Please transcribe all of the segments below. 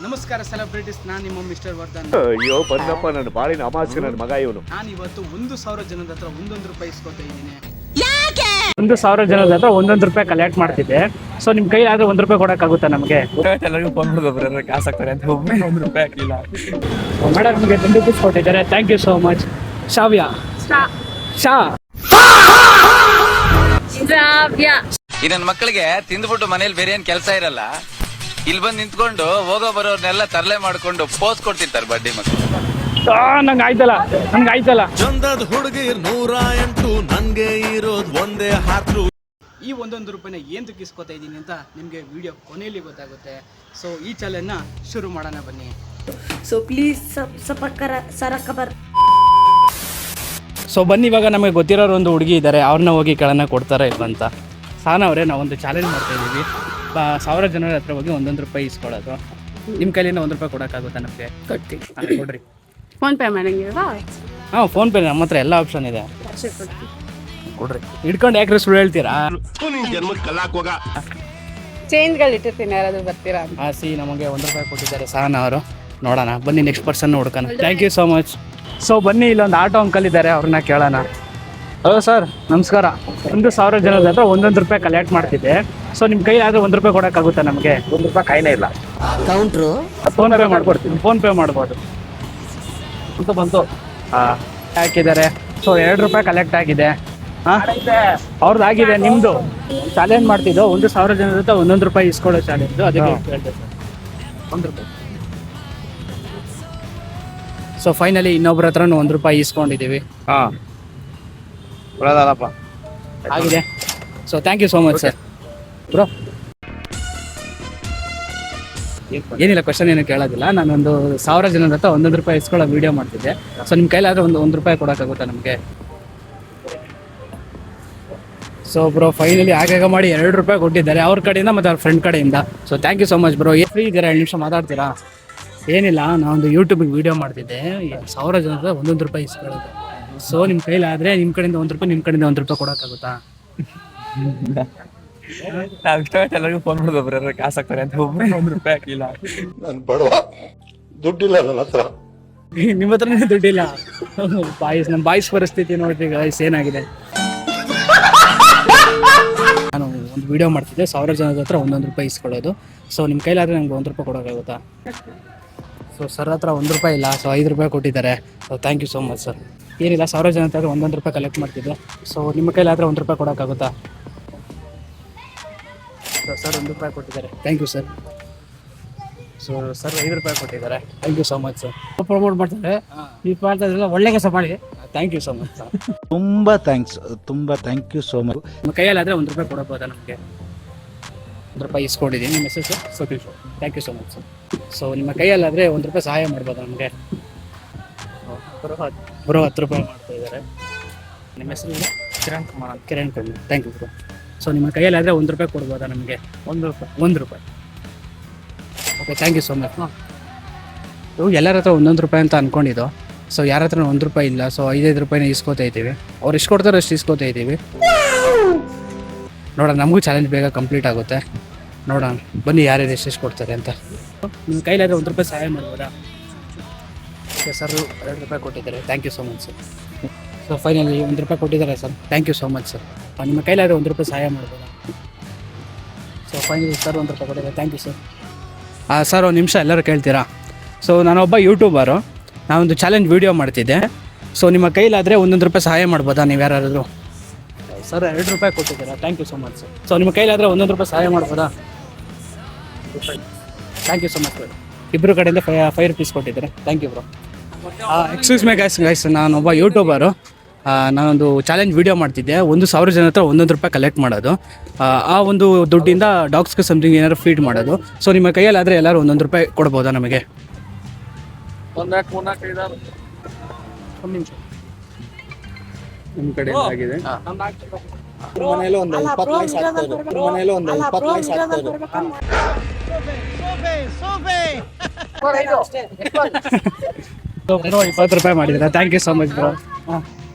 ನಮಸ್ಕಾರ ಸೆಲೆಬ್ರಿಟೀಸ್, ನಾನು ನಿಮ್ಮ ಮಿಸ್ಟರ್ ವರ್ಧನ್. ಅಯ್ಯೋ ಬಂದಪ್ಪ, ನನ್ನ ಬಾಳಿನ ಅಮಾಸ್ಯ ನನ್ನ ಮಗ ಇವನು. ನಾನು ಇವತ್ತು 1,000 ಜನದ ಹತ್ರ 1 ರೂಪಾಯಿ ಇಸ್ಕೊತಾ ಇದ್ದೀನಿ. 1,000 ಜನದ ಹತ್ರ 1 ರೂಪಾಯಿ ಕಲೆಕ್ಟ್ ಮಾಡ್ತಿದ್ದೆ. ಸೊ ನಿಮ್ ಕೈ ಆದ್ರೆ 1 ರೂಪಾಯಿ ಕೊಡಕ್ಕಾಗುತ್ತಾ ನಮಗೆ? ಎಲ್ಲರಿಗೂ ಫೋನ್ ಮಾಡಿದ್ರೆ ಕಾಸು ಹಾಕ್ತಾರೆ ಅಂತ ಒಬ್ಬನೇ 1 ರೂಪಾಯಿ ಹಾಕಿಲ್ಲ. ಮೇಡಮ್ ನಿಮಗೆ 10 ರೂಪೀಸ್ ಕೊಟ್ಟಿದ್ದಾರೆ. Thank you so much. Shavya ಶಾ ಈ ನನ್ನ ಮಕ್ಕಳಿಗೆ ತಿಂದ್ಬಿಟ್ಟು ಮನೇಲಿ ಬೇರೆ ಏನ್ ಕೆಲಸ ಇರಲ್ಲ, ಇಲ್ಲಿ ಬಂದು ನಿಂತ್ಕೊಂಡು ಹೋಗೋ ಬರೋರ್ನೆಲ್ಲ ತರಲೆ ಮಾಡ್ಕೊಂಡು ಪೋಸ್ ಕೊಡ್ತಿರ್ತಾರೆ ಬಡ್ಡಿ ಮಕ್ಕಳು. ನಂಗೆ ಆಯ್ತಲ್ಲ ಚಂದದ ಹುಡುಗಿ 108 ನನ್ಗೆ ಇರೋದು ಒಂದೇ ಹಾಕ್ರು. ಈ 1 ರೂಪಾಯಿನ ಏನ್ ಇಸ್ಕೊತಾ ಇದ್ದೀನಿ ಅಂತ ನಿಮಗೆ ವಿಡಿಯೋ ಕೊನೆಯಲ್ಲಿ ಗೊತ್ತಾಗುತ್ತೆ. ಸೊ ಈ ಚಾಲೆಂಜ್ನ ಶುರು ಮಾಡೋಣ ಬನ್ನಿ. So please ಸರಕಬರ್. ಸೊ ಬನ್ನಿ, ಇವಾಗ ನಮಗೆ ಗೊತ್ತಿರೋರು ಒಂದು ಹುಡುಗಿ ಇದ್ದಾರೆ, ಅವ್ರನ್ನ ಹೋಗಿ ಕೆಳನ ಕೊಡ್ತಾರೆ ಇಲ್ವಂತ. ಸಾನ ಅವರೇ, ನಾವೊಂದು ಚಾಲೆಂಜ್ ಮಾಡ್ತಾ ಇದ್ದೀವಿ. 1000 ಜನರ ಹತ್ರ ಹೋಗಿ 1 ರೂಪಾಯಿ ಇಸ್ಕೊಳ್ಳೋದು. ನಿಮ್ಮ ಕೈಲಿಂದ 1 ರೂಪಾಯಿ ಕೊಡೋಕ್ಕಾಗುತ್ತಾ ನಮಗೆ? ಕೊಡ್ರಿ. ಫೋನ್ ಪೇ ಮಾಡಂಗಿಲ್ವಾ? ಹಾಂ, ಫೋನ್ ಪೇ ನಮ್ಮ ಹತ್ರ ಎಲ್ಲ ಆಪ್ಷನ್ ಇದೆ. ಕೊಡ್ರಿ. ಹಿಡ್ಕೊಂಡು ಯಾಕ್ರೆ ಸುಳ್ಳು ಹೇಳ್ತೀರಾ? ಚೇಂಜ್ಗಳು ಇಟ್ಟಿರ್ತೀನಿ, ಯಾರಾದ್ರೂ ಬರ್ತೀರಾ? ಸಿ ನಮಗೆ 1 ರೂಪಾಯಿ ಕೊಟ್ಟಿದ್ದಾರೆ ಸಾನ ಅವರು. ನೋಡೋಣ ಬನ್ನಿ, ನೆಕ್ಸ್ಟ್ ಪರ್ಸನ್ ಹುಡ್ಕೋಣ. Thank you so much. So ಬನ್ನಿ, ಇಲ್ಲೊಂದು ಆಟೋ ಅಂಕಲ್ ಇದ್ದಾರೆ, ಅವ್ರನ್ನ ಕೇಳೋಣ. ಹಲೋ ಸರ್, ನಮಸ್ಕಾರ. 1,000 ಜನದ ಹತ್ರ 1 ರೂಪಾಯಿ ಕಲೆಕ್ಟ್ ಮಾಡ್ತಿದ್ದೆ. ಸೊ ನಿಮ್ಮ ಕೈ ಆದ್ರೆ 1 ರೂಪಾಯಿ ಕೊಡೋಕ್ಕಾಗುತ್ತಾ ನಮಗೆ? 1 ರೂಪಾಯಿ ಕಾಯಿನೇ ಇಲ್ಲ. ಕೌಂಟ್ರು ಫೋನ್ ಪೇ ಮಾಡ್ಕೊಡ್ತೀನಿ. ಫೋನ್ ಪೇ ಮಾಡ್ಬೋದು ಅಂತ ಬಂತು. ಹಾಕಿದ್ದಾರೆ. ಸೊ 2 ರೂಪಾಯಿ ಕಲೆಕ್ಟ್ ಆಗಿದೆ. ಅವ್ರದ್ದು ಆಗಿದೆ. ನಿಮ್ಮದು ಚಾಲೆಂಜ್ ಮಾಡ್ತಿದ್ದು 1,000 ಜನದ ಹತ್ರ 1 ರೂಪಾಯಿ ಇಸ್ಕೊಳ್ಳೋ ಚಾಲೆಂಜು. ಅದಕ್ಕೆ ಹೇಳ್ದೆ ಸರ್, 1 ರೂಪಾಯಿ. ಸೊ ಫೈನಲಿ ಇನ್ನೊಬ್ರ ಹತ್ರ 1 ರೂಪಾಯಿ ಇಸ್ಕೊಂಡಿದ್ದೀವಿ. ಹಾಂ, ಒಳ್ಳೆದಲ್ಲಪ್ಪ, ಆಗಿದೆ. So thank you so much sir. Bro ಏನಿಲ್ಲ, ಕ್ವಶನ್ ಏನು ಕೇಳೋದಿಲ್ಲ. ನಾನೊಂದು 1000 ಜನದ ಹತ್ರ 1 ರೂಪಾಯಿ ಇಸ್ಕೊಳ್ಳೋ ವೀಡಿಯೋ ಮಾಡ್ತಿದ್ದೆ. ಸೊ ನಿಮ್ಮ ಕೈಲಾದ್ರೆ 1 ರೂಪಾಯಿ ಕೊಡೋಕ್ಕಾಗುತ್ತಾ ನಮಗೆ? ಸೊ ಬ್ರೋ ಫೈನಲಿ ಆಗಾಗ ಮಾಡಿ 2 ರೂಪಾಯಿ ಕೊಟ್ಟಿದ್ದಾರೆ ಅವ್ರ ಕಡೆಯಿಂದ ಮತ್ತು ಅವ್ರ ಫ್ರೆಂಡ್ ಕಡೆಯಿಂದ. So thank you so much bro. Free ಇದ್ದೀರಾ? 2 ನಿಮಿಷ ಮಾತಾಡ್ತೀರಾ? ಏನಿಲ್ಲ, ನಾನೊಂದು ಯೂಟ್ಯೂಬಿಗೆ ವೀಡಿಯೋ ಮಾಡ್ತಿದ್ದೆ. 1000 ಜನದ 1 ರೂಪಾಯಿ ಇಸ್ಕೊಳ್ಳೋದು. ಸೊ ನಿಮ್ಮ ಕೈಲಾದರೆ ನಿಮ್ಮ ಕಡೆಯಿಂದ 1 ರೂಪಾಯಿ, ನಿಮ್ಮ ಕಡೆಯಿಂದ 1 ರೂಪಾಯಿ ಕೊಡೋಕ್ಕಾಗುತ್ತಾ? ನಾವು ಇಷ್ಟಪಟ್ಟು ಎಲ್ಲರಿಗೂ ಫೋನ್ ಮಾಡಿದ್ರೆ ಕಾಸು ಹಾಕ್ತಾರೆ ಅಂತ ಒಬ್ಬನೇ 1 ರೂಪಾಯಿ ಹಾಕಿಲ್ಲ. ನಾನು ಬಡವ, ದುಡ್ಡಿಲ್ಲ ನನ್ನ ಹತ್ರ. ನಿಮ್ಮ ಹತ್ರನೇ ದುಡ್ಡಿಲ್ಲ. ನಮ್ಮ ಬಾಯ್ಸ್ ಪರಿಸ್ಥಿತಿ ನೋಡ್ರಿ ಗಾಯ್ಸ್ ಏನಾಗಿದೆ. ನಾನು ಒಂದು ವಿಡಿಯೋ ಮಾಡ್ತಿದ್ದೆ, 1000 ಜನದ ಹತ್ರ 1 ರೂಪಾಯಿ ಇಸ್ಕೊಳ್ಳೋದು. ಸೊ ನಿಮ್ಮ ಕೈಲಾದರೆ ನನಗೆ 1 ರೂಪಾಯಿ ಕೊಡೋಕ್ಕಾಗುತ್ತಾ? ಸೊ ಸರ್ ಹತ್ರ 1 ರೂಪಾಯಿ ಇಲ್ಲ. ಸೊ 5 ರೂಪಾಯಿ ಕೊಟ್ಟಿದ್ದಾರೆ. So thank you so much sir. ಏನಿಲ್ಲ, 1000 ಜನ ಹತ್ರ 1 ರೂಪಾಯಿ ಕಲೆಕ್ಟ್ ಮಾಡ್ತಿದ್ದೆ. ಸೊ ನಿಮ್ಮ ಕೈಲಾದರೆ 1 ರೂಪಾಯಿ ಕೊಡೋಕ್ಕಾಗುತ್ತಾ? ಸೊ ಸರ್ 1 ರೂಪಾಯಿ ಕೊಟ್ಟಿದ್ದಾರೆ. Thank you sir. So sir 5 ರೂಪಾಯಿ ಕೊಟ್ಟಿದ್ದಾರೆ. Thank you so much sir. Promote ಮಾಡ್ತಾರೆ, ನೀವು ಮಾಡ್ತಾ ಇದ್ರಲ್ಲ, ಒಳ್ಳೆ ಕೆಲಸ ಮಾಡಿ. Thank you so much sir. ತುಂಬ ಥ್ಯಾಂಕ್ಸ್, ತುಂಬ ಥ್ಯಾಂಕ್ ಯು ಸೋ ಮಚ್. ನಿಮ್ಮ ಕೈಯಲ್ಲಾದರೆ 1 ರೂಪಾಯಿ ಕೊಡೋಬೋದಾ ನಮಗೆ? 1 ರೂಪಾಯಿ ಇಸ್ಕೊಂಡಿದ್ದೀನಿ. ನಿಮ್ಮ ಹೆಸರು sir? Satish. Thank you so much sir. So ನಿಮ್ಮ ಕೈಯಲ್ಲಾದರೆ 1 ರೂಪಾಯಿ ಸಹಾಯ ಮಾಡ್ಬೋದಾ ನಮಗೆ? ಬ್ರೋ 10 ರೂಪಾಯಿ ಮಾಡ್ತಾ ಇದ್ದಾರೆ. ನಿಮ್ಮ ಹೆಸರು? Kiran Kumar. Thank you bro. So ನಿಮ್ಮ ಕೈಯಲ್ಲಾದರೆ 1 ರೂಪಾಯಿ ಕೊಡ್ಬೋದಾ ನಮಗೆ? 1 ರೂಪಾಯಿ. Okay, thank you so much. ಎಲ್ಲರ ಹತ್ರ 1 ರೂಪಾಯಿ ಅಂತ ಅಂದ್ಕೊಂಡಿದ್ದು. ಸೊ ಯಾರ ಹತ್ರ 1 ರೂಪಾಯಿ ಇಲ್ಲ. ಸೊ 5 ರೂಪಾಯಿನ ಇಸ್ಕೋತಾ ಇದ್ದೀವಿ. ಅವ್ರು ಎಷ್ಟು ಕೊಡ್ತಾರೋ ಅಷ್ಟು ಇಸ್ಕೋತಾ ಇದ್ದೀವಿ. ನೋಡೋಣ, ನಮಗೂ ಚಾಲೆಂಜ್ ಬೇಗ ಕಂಪ್ಲೀಟ್ ಆಗುತ್ತೆ. ನೋಡೋಣ ಬನ್ನಿ, ಯಾರ್ಯಾರು ಎಷ್ಟು ಕೊಡ್ತಾರೆ ಅಂತ. ನಿಮ್ಮ ಕೈಲಾದರೆ 1 ರೂಪಾಯಿ ಸಹಾಯ ಮಾಡ್ಬೋದಾ? ಓಕೆ ಸರ್, 2 ರೂಪಾಯಿ ಕೊಟ್ಟಿದ್ದಾರೆ. Thank you so much sir. So finally 1 ರೂಪಾಯಿ ಕೊಟ್ಟಿದ್ದಾರೆ sir. Thank you so much sir. ನಿಮ್ಮ ಕೈಲಾದರೆ 1 ರೂಪಾಯಿ ಸಹಾಯ ಮಾಡ್ಬೋದಾ? ಸೊ ಫೈನಲಿ ಸರ್ 1 ರೂಪಾಯಿ ಕೊಟ್ಟಿದ್ದಾರೆ. Thank you sir. ಸರ್ ಒಂದು ನಿಮಿಷ, ಎಲ್ಲರೂ ಕೇಳ್ತೀರಾ? ಸೊ ನಾನೊಬ್ಬ ಯೂಟ್ಯೂಬರು, ನಾನೊಂದು ಚಾಲೆಂಜ್ ವೀಡಿಯೋ ಮಾಡ್ತಿದ್ದೆ. ಸೊ ನಿಮ್ಮ ಕೈಲಾದರೆ 1 ರೂಪಾಯಿ ಸಹಾಯ ಮಾಡ್ಬೋದಾ ನೀವು ಯಾರಾದರೂ? ಸರ್ 2 ರೂಪಾಯಿ ಕೊಟ್ಟಿದ್ದೀರಾ. Thank you so much sir. So ನಿಮ್ಮ ಕೈಲಾದರೆ 1 ರೂಪಾಯಿ ಸಹಾಯ ಮಾಡ್ಬೋದಾ? Thank you so much sir. ಇಬ್ಬರು ಕಡೆಯಿಂದ 5 ರೂಪೀಸ್ ಕೊಟ್ಟಿದ್ದಾರೆ. Thank you bro. Excuse my guys, ನಾನೊಬ್ಬ ಯೂಟ್ಯೂಬರು. ನಾನೊಂದು ಚಾಲೆಂಜ್ ವೀಡಿಯೋ ಮಾಡ್ತಿದ್ದೆ. 1,000 ಜನ ಹತ್ರ 1 ರೂಪಾಯಿ ಕಲೆಕ್ಟ್ ಮಾಡೋದು. ಆ ಒಂದು ದುಡ್ಡಿಂದ ಡಾಗ್ಸ್ಗೆ ಸಮಥಿಂಗ್ ಏನಾದ್ರು ಫೀಡ್ ಮಾಡೋದು. ಸೊ ನಿಮ್ಮ ಕೈಯಲ್ಲಾದರೆ ಎಲ್ಲರೂ 1 ರೂಪಾಯಿ ಕೊಡ್ಬೋದಾ ನಮಗೆ? ನಿಮ್ಮ ಕಡೆ ಆಗಿದೆ. ಮನೇಲಿ ಒಂದು 20 ಲೈಕ್ಸ್ ಆಗ್ತಾಯಿದ್ರು. ಮನೇಲಿ ಒಂದು 20 ಲೈಕ್ಸ್ ಆಗ್ತಾಯಿದ್ರು. 20 ರೂಪಾಯಿ ಮಾಡಿದ್ದೀರಾ. Thank you so much bro.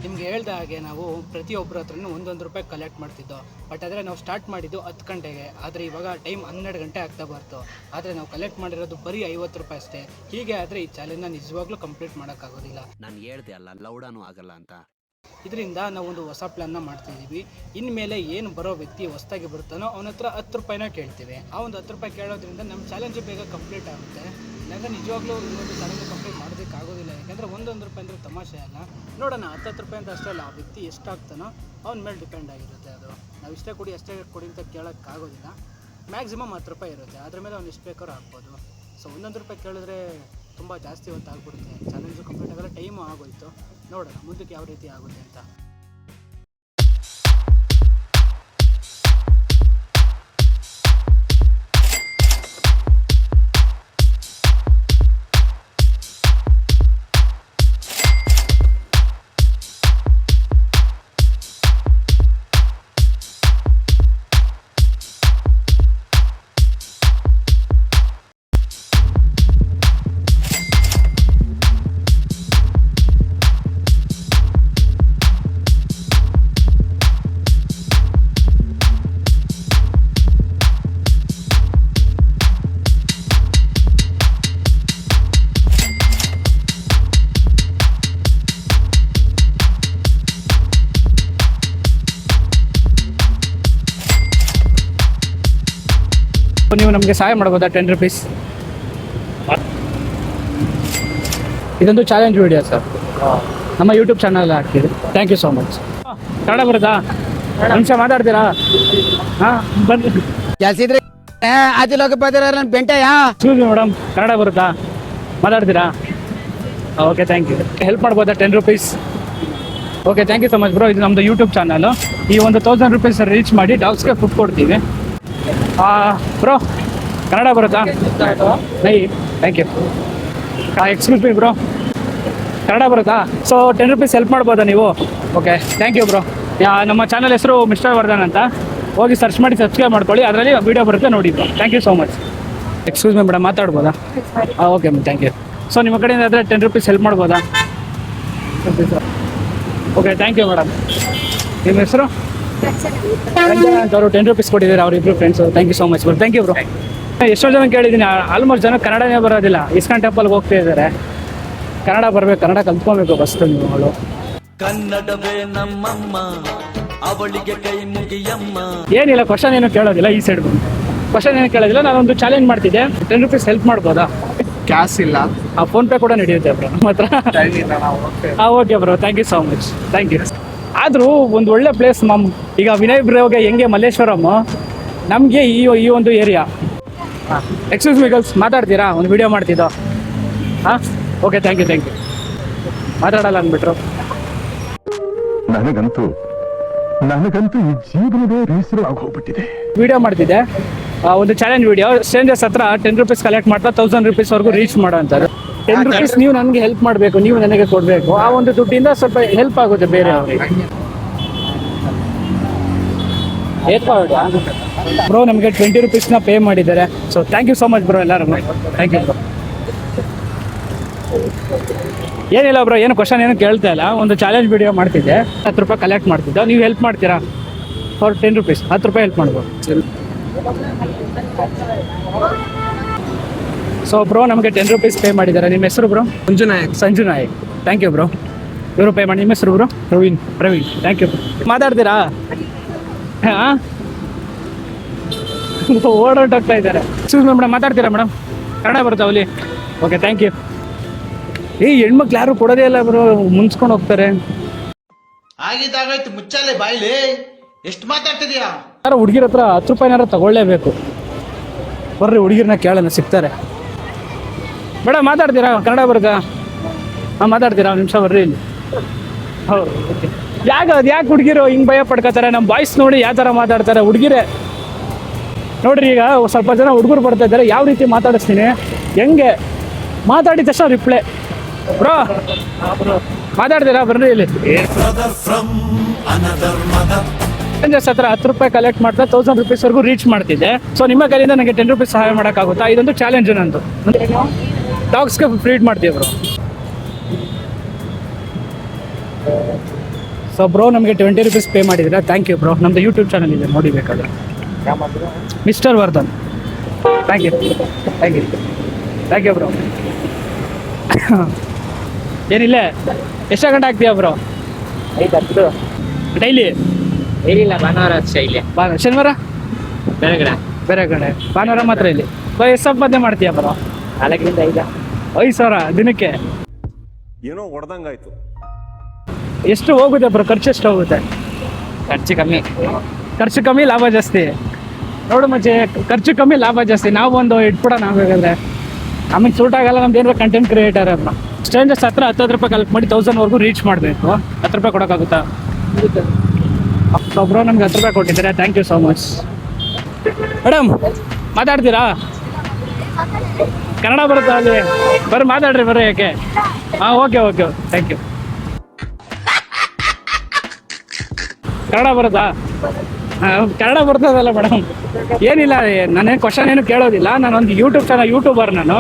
ನಿಮ್ಗೆ ಹೇಳ್ದ ಹಾಗೆ ನಾವು ಪ್ರತಿಯೊಬ್ಬರ ಹತ್ರನೂ 1 ರೂಪಾಯಿ ಕಲೆಕ್ಟ್ ಮಾಡ್ತಿದ್ದೋ. ಬಟ್ ಆದರೆ ನಾವು ಸ್ಟಾರ್ಟ್ ಮಾಡಿದ್ದು 10 ಗಂಟೆಗೆ, ಆದರೆ ಇವಾಗ ಟೈಮ್ 12 ಗಂಟೆ ಆಗ್ತಾ ಬರ್ತು. ಆದರೆ ನಾವು ಕಲೆಕ್ಟ್ ಮಾಡಿರೋದು ಬರೀ 50 ರೂಪಾಯಿ ಅಷ್ಟೇ. ಹೀಗೆ ಆದರೆ ಈ ಚಾಲೆಂಜ್ನ ನಿಜವಾಗ್ಲೂ ಕಂಪ್ಲೀಟ್ ಮಾಡೋಕ್ಕಾಗೋದಿಲ್ಲ. ನಾನು ಹೇಳ್ದೆ ಅಲ್ಲ ಲೌಡಾನು ಆಗಲ್ಲ ಅಂತ. ಇದರಿಂದ ನಾವೊಂದು ಹೊಸ ಪ್ಲ್ಯಾನ್ನ ಮಾಡ್ತಿದ್ದೀವಿ. ಇನ್ಮೇಲೆ ಏನು ಬರೋ ವ್ಯಕ್ತಿ ಹೊಸ್ದಾಗಿ ಬರ್ತಾನೋ ಅವನ ಹತ್ರ 10 ರೂಪಾಯಿನ ಕೇಳ್ತೀವಿ. ಆ ಒಂದು 10 ರೂಪಾಯಿ ಕೇಳೋದ್ರಿಂದ ನಮ್ಮ ಚಾಲೆಂಜು ಬೇಗ ಕಂಪ್ಲೀಟ್ ಆಗುತ್ತೆ. ಇಲ್ಲಾಂದರೆ ನಿಜವಾಗ್ಲೂ ಈ ಒಂದು ಚಾಲೆಂಜ್ ಕಂಪ್ಲೀಟ್ ಮಾಡೋದಕ್ಕಾಗೋದಿಲ್ಲ. ಯಾಕೆಂದರೆ 1 ರೂಪಾಯಿ ಅಂದರೆ ತಮಾಷೆ ಅಲ್ಲ. ನೋಡೋಣ 10 ರೂಪಾಯಿ ಅಂತ ಅಷ್ಟೇ ಅಲ್ಲ, ಆ ವ್ಯಕ್ತಿ ಎಷ್ಟಾಗ್ತಾನೋ ಅವನ ಮೇಲೆ ಡಿಪೆಂಡ್ ಆಗಿರುತ್ತೆ. ಅದು ನಾವು ಇಷ್ಟೇ ಕೊಡಿ ಅಷ್ಟೇ ಕೊಡಿ ಅಂತ ಕೇಳೋಕ್ಕಾಗೋದಿಲ್ಲ. ಮ್ಯಾಕ್ಸಿಮಮ್ 10 ರೂಪಾಯಿ ಇರುತ್ತೆ, ಅದ್ರ ಮೇಲೆ ಅವ್ನು ಎಷ್ಟು ಬೇಕಾದ್ರೂ ಹಾಕ್ಬೋದು. ಸೊ 1 ರೂಪಾಯಿ ಕೇಳಿದ್ರೆ ತುಂಬ ಜಾಸ್ತಿ ಹೊತ್ತು ಆಗ್ಬಿಡುತ್ತೆ. ಚಾಲೆಂಜು ಕಂಪ್ಲೀಟ್ ಆಗಲ್ಲ, ಟೈಮು ಆಗೋಯ್ತು. ನೋಡೋಣ ಮುಂದಕ್ಕೆ ಯಾವ ರೀತಿ ಆಗುತ್ತೆ ಅಂತ. ನೀವು ನಮಗೆ ಸಹಾಯ ಮಾಡ್ಬೋದಾ? 10 ರೂಪೀಸ್. ಇದೊಂದು ಚಾಲೆಂಜ್ ವಿಡಿಯೋ ಸರ್, ನಮ್ಮ ಯೂಟ್ಯೂಬ್ ಚಾನಲ್ ಹಾಕ್ತೀವಿ. Thank you so much. Kannada ಬರುತ್ತಾ? ನಿಮಿಷ ಮಾತಾಡ್ತೀರಾ? ಹಾಂ ಬನ್ನಿ. ಜಾಸ್ತಿ ಆದಿಲೋಕ ಬೆಂಟಯ್ಯ. ಮೇಡಮ್ ಕನ್ನಡ ಬರುತ್ತಾ? ಮಾತಾಡ್ತೀರಾ? Okay thank you. ಹೆಲ್ಪ್ ಮಾಡ್ಬೋದಾ? 10 rupees. Okay thank you so much bro. ಇದು ನಮ್ಮದು ಯೂಟ್ಯೂಬ್ ಚಾನಲು. ಈ ಒಂದು 1000 ರೂಪೀಸ್ ರೀಚ್ ಮಾಡಿ ಡಾಗ್ಸ್ಗೆ ಫುಡ್ ಕೊಡ್ತೀವಿ. ಬ್ರೋ ಕನ್ನಡ ಬರುತ್ತಾ? ನೈ thank you. Excuse me bro, Kannada ಬರುತ್ತಾ? ಸೊ 10 ರೂಪೀಸ್ ಹೆಲ್ಪ್ ಮಾಡ್ಬೋದಾ ನೀವು? Okay thank you bro. ನಮ್ಮ ಚಾನಲ್ ಹೆಸರು ಮಿಸ್ಟರ್ ವರ್ಧನ್ ಅಂತ. ಹೋಗಿ ಸರ್ಚ್ ಮಾಡಿ ಸಬ್ಸ್ಕ್ರೈಬ್ ಮಾಡ್ಕೊಳ್ಳಿ, ಅದರಲ್ಲಿ ವೀಡಿಯೋ ಬರುತ್ತೆ ನೋಡಿ bro. Thank you so much. Excuse me madam, ಮಾತಾಡ್ಬೋದಾ? Okay ma'am thank you. So ನಿಮ್ಮ ಕಡೆಯಿಂದ ಆದರೆ 10 ರೂಪೀಸ್ ಹೆಲ್ಪ್ ಮಾಡ್ಬೋದಾ? Okay thank you madam. ನಿಮ್ಮ ಹೆಸರು? ಅವರು 10 ರೂಪೀಸ್ ಕೊಟ್ಟಿದ್ದಾರೆ, ಅವರಿಬ್ಬರು friends. Thank you so much bro. Thank you bro. ಎಷ್ಟೋ ಜನ ಕೇಳಿದ್ದೀನಿ, ಆಲ್ಮೋಸ್ಟ್ ಜನ ಕನ್ನಡನೇ ಬರೋದಿಲ್ಲ. ಇಸ್ಕಾನ್ ಟೆಂಪಲ್ಗೆ ಹೋಗ್ತಾ ಇದ್ದಾರೆ. ಕನ್ನಡ ಬರಬೇಕು, ಕನ್ನಡ ಕಲ್ತ್ಕೊಬೇಕು ಫಸ್ಟು ನೀವು. ಅವಳು ಕನ್ನಡವೇ ನಮ್ಮಮ್ಮ, ಅವಳಿಗೆ ಕೈ ಮುಗಿಯಮ್ಮ. ಏನಿಲ್ಲ, ಕ್ವಶನ್ ಏನು ಕೇಳೋದಿಲ್ಲ. ಈ ಸೈಡ್ ಬಂದು ಕ್ವಶನ್ ಏನು ಕೇಳೋದಿಲ್ಲ. ನಾನೊಂದು ಚಾಲೆಂಜ್ ಮಾಡ್ತಿದ್ದೆ, 10 ರೂಪೀಸ್ ಹೆಲ್ಪ್ ಮಾಡ್ಬೋದಾ? ಕ್ಯಾಶ್ ಇಲ್ಲ, ಫೋನ್ಪೇ ಕೂಡ ನಡೆಯುತ್ತೆ ಬ್ರೋ ನಮ್ಮ ಹತ್ರ. Okay bro, thank you so much. Thank you. ಆದರೂ ಒಂದು ಒಳ್ಳೆ ಪ್ಲೇಸ್ ಈಗ ವಿನಯ್ ಬ್ರೋಗೆ ಹೆಂಗೆ ಮಲ್ಲೇಶ್ವರಮ್, ನಮಗೆ ಈ ಒಂದು ಏರಿಯಾ. ಎಕ್ಸ್ಕ್ಯೂಸ್ ಮೀ ಗರ್ಲ್ಸ್, ಮಾತಾಡ್ತೀರಾ? ಒಂದು ವಿಡಿಯೋ ಮಾಡ್ತಿದ್ದೋ. ಹಾಂ ಓಕೆ ಥ್ಯಾಂಕ್ ಯು. ಮಾತಾಡಲ್ಲ ಅಂದ್ಬಿಟ್ರು. ನನಗಂತೂ ಈ ಜೀವನವೇ ಬೇಸರ ಆಗೋಗ್ಬಿಟ್ಟಿದೆ. ವಿಡಿಯೋ ಮಾಡ್ತಿದ್ದೆ, ಒಂದು ಚಾಲೆಂಜ್ ವಿಡಿಯೋ. ಸ್ಟ್ರೇಂಜರ್ಸ್ ಹತ್ರ 10 ರೂಪೀಸ್ ಕಲೆಕ್ಟ್ ಮಾಡ್ತಾ 1000 ರೂಪೀಸ್ವರೆಗೂ ರೀಚ್ ಮಾಡೋ ಅಂತಾರೆ. 10 ರೂಪೀಸ್ ನೀವು ನನಗೆ ಹೆಲ್ಪ್ ಮಾಡಬೇಕು, ನೀವು ನನಗೆ ಕೊಡಬೇಕು. ಆ ಒಂದು ದುಡ್ಡಿಂದ ಸ್ವಲ್ಪ ಹೆಲ್ಪ್ ಆಗುತ್ತೆ ಬೇರೆ ಅವರಿಗೆ. ಬ್ರೋ ನಮಗೆ 20 ರೂಪೀಸ್ನ ಪೇ ಮಾಡಿದ್ದಾರೆ. So thank you so much bro ಎಲ್ಲರೂ. Thank you bro. ಏನಿಲ್ಲ ಬ್ರೋ, ಏನು ಕ್ವಶನ್ ಏನು ಕೇಳ್ತಾ ಇಲ್ಲ. ಒಂದು ಚಾಲೆಂಜ್ ವಿಡಿಯೋ ಮಾಡ್ತಿದ್ದೆ, 10 ರೂಪಾಯಿ ಕಲೆಕ್ಟ್ ಮಾಡ್ತಿದ್ದೆ. ನೀವು ಹೆಲ್ಪ್ ಮಾಡ್ತೀರಾ? ಫಾರ್ 10 ರೂಪೀಸ್ 10 ರೂಪಾಯಿ ಹೆಲ್ಪ್ ಮಾಡ್ಬೋದು. ಸೊ ಬ್ರೋ ನಮಗೆ 10 ರೂಪೀಸ್ ಪೇ ಮಾಡಿದ್ದಾರೆ. ನಿಮ್ಮ ಹೆಸರು bro? Sanju Nayak. Thank you bro. ಇವರು ಪೇ ಮಾಡಿ. ನಿಮ್ಮ ಹೆಸರು ಬ್ರೋ? ಪ್ರವೀಣ್. Thank you. ಮಾತಾಡ್ತೀರಾ? ಹಾಂ ಓಡೋಟೋಗ್ತಾ ಇದ್ದಾರೆ. ಎಕ್ಸ್ಕ್ಯೂಸ್ ಮೇಡಮ್, ಮಾತಾಡ್ತೀರಾ ಮೇಡಮ್? ಕನ್ನಡ ಬರುತ್ತಾ ಅವಲಿ? Okay thank you. ಹೆಣ್ಮಕ್ಳು ಯಾರು ಕೊಡೋದೇ ಇಲ್ಲ ಬ್ರೋ, ಮುನ್ಸ್ಕೊಂಡು ಹೋಗ್ತಾರೆ. ಆಗಿದ್ದಾಗಾಯ್ತು, ಮುಚ್ಚಾಲೆ ಬಾಯ್ಲಿ. ಎಷ್ಟು ಮಾತಾಡ್ತಿದ್ಯಾ? ಯಾರೋ ಹುಡುಗಿರ ಹತ್ರ 10 ರೂಪಾಯಿನಾರ ತಗೊಳ್ಳೇಬೇಕು. ಬರ್ರಿ ಹುಡುಗಿರನ್ನ ಕೇಳೋಣ, ಸಿಗ್ತಾರೆ. ಮೇಡಮ್ ಮಾತಾಡ್ತೀರಾ? ಕನ್ನಡ ಬರುತ್ತಾ? ಹಾಂ ಮಾತಾಡ್ತೀರಾ? ಒಂದು ನಿಮಿಷ ಬರ್ರಿ ಇಲ್ಲಿ. ಹೌದು ಓಕೆ. ಯಾಕೆ ಹುಡುಗಿರು ಹಿಂಗೆ ಭಯ ಪಡ್ಕೋತಾರೆ? ನಮ್ಮ ಬಾಯ್ಸ್ ನೋಡಿ ಯಾವ ಥರ ಮಾತಾಡ್ತಾರೆ ಹುಡುಗಿರೇ. ನೋಡ್ರಿ, ಈಗ ಸ್ವಲ್ಪ ಜನ ಹುಡುಗರು ಬರ್ತಾ ಇದ್ದಾರೆ. ಯಾವ ರೀತಿ ಮಾತಾಡಿಸ್ತೀನಿ, ಹೆಂಗೆ ಮಾತಾಡಿದ ತಕ್ಷಣ ರಿಪ್ಲೈ. ಬ್ರೋ ಮಾತಾಡ್ತೀರಾ? ಬರ್ರಿ ಇಲ್ಲಿ. ಸ್ಟ್ರೇಂಜರ್ಸ್ ಹತ್ರ 10 ರೂಪಾಯಿ ಕಲೆಕ್ಟ್ ಮಾಡ್ತಾ 1000 ರೂಪೀಸ್ವರೆಗೂ ರೀಚ್ ಮಾಡ್ತಿದ್ದೆ. ಸೊ ನಿಮ್ಮ ಕೈಯಿಂದ ನನಗೆ 10 ರೂಪೀಸ್ ಸಹಾಯ ಮಾಡೋಕ್ಕಾಗುತ್ತಾ? ಇದೊಂದು ಚಾಲೆಂಜ್ ನಂದು. ಡಾಗ್ಸ್ಗೆ ಫೀಡ್ ಮಾಡ್ತೀವಿ ಬ್ರೋ. ಸೊ ಬ್ರೋ ನಮಗೆ 20 rupees ಪೇ ಮಾಡಿದ್ರೆ ಥ್ಯಾಂಕ್ ಯು ಬ್ರೋ. ನಮ್ಮದು ಯೂಟ್ಯೂಬ್ ಚಾನಲ್ ಇದೆ ನೋಡಿ ಬೇಕಾದ್ರೆ, mister Vardhan. Thank you thank you thank you bro. ಏನಿಲ್ಲ, ಎಷ್ಟು ಗಂಟೆ ಆಗ್ತೀಯಾ ಬ್ರೋ? 5:10 ಡೈಲಿ? ಏನಿಲ್ಲ, ಭಾನುವಾರ ಅಷ್ಟೇ ಇಲ್ಲಿ. ಶನಿವಾರ ಬೇರೆ ಕಡೆ ಭಾನುವಾರ ಮಾತ್ರ ಇಲ್ಲಿ. ಎಷ್ಟು ಸಂಪಾದನೆ ಮಾಡ್ತೀಯಾ ಬ್ರೋ? 4ರಿಂದ 5,000 ದಿನಕ್ಕೆ? ಏನೋ ಹೊಡೆದಂಗಾಯ್ತು. ಎಷ್ಟು ಹೋಗುತ್ತೆ ಬ್ರೋ? ಖರ್ಚು ಎಷ್ಟು ಹೋಗುತ್ತೆ? ಖರ್ಚು ಕಮ್ಮಿ ಲಾಭ ಜಾಸ್ತಿ. ನೋಡು ಮಚ್ಚೆ, ಖರ್ಚು ಕಮ್ಮಿ ಲಾಭ ಜಾಸ್ತಿ. ನಾವು ಒಂದು ಇಟ್ಬಿಡೋಣ ನಾವಾಗಂದ್ರೆ ನಮಗೆ ಸೂಟ್ ಆಗಲ್ಲ. ನಮ್ದು ಏನಾರ ಕಂಟೆಂಟ್ ಕ್ರಿಯೇಟರ್ ಅಲ್ಲ. ಸ್ಟ್ರೇಂಜರ್ಸ್ ಹತ್ರ 10 ರೂಪಾಯಿ ಕಲೆಕ್ಟ್ ಮಾಡಿ 1000ವರೆಗೂ ರೀಚ್ ಮಾಡಬೇಕು. 10 ರೂಪಾಯಿ ಕೊಡೋಕ್ಕಾಗುತ್ತಾ ಬ್ರೋ? ನಮ್ಗೆ 10 ರೂಪಾಯಿ ಕೊಟ್ಟಿದ್ದಾರೆ, thank you so much. Madam ಮಾತಾಡ್ತೀರಾ? ಕನ್ನಡ ಬರುತ್ತಾ ಅಲ್ಲಿ? ಬರ್ರಿ ಮಾತಾಡ್ರಿ ಬರ್ರಿ. ಯಾಕೆ? ಹಾಂ, okay okay thank you. Kannada ಬರುತ್ತಾ? ಕನ್ನಡ ಬರ್ತದಲ್ಲ ಮೇಡಮ್? ಏನಿಲ್ಲ, ನಾನೇನು ಕ್ವಶನ್ ಏನು ಕೇಳೋದಿಲ್ಲ. ನಾನೊಂದು ಯೂಟ್ಯೂಬರ್. ನಾನು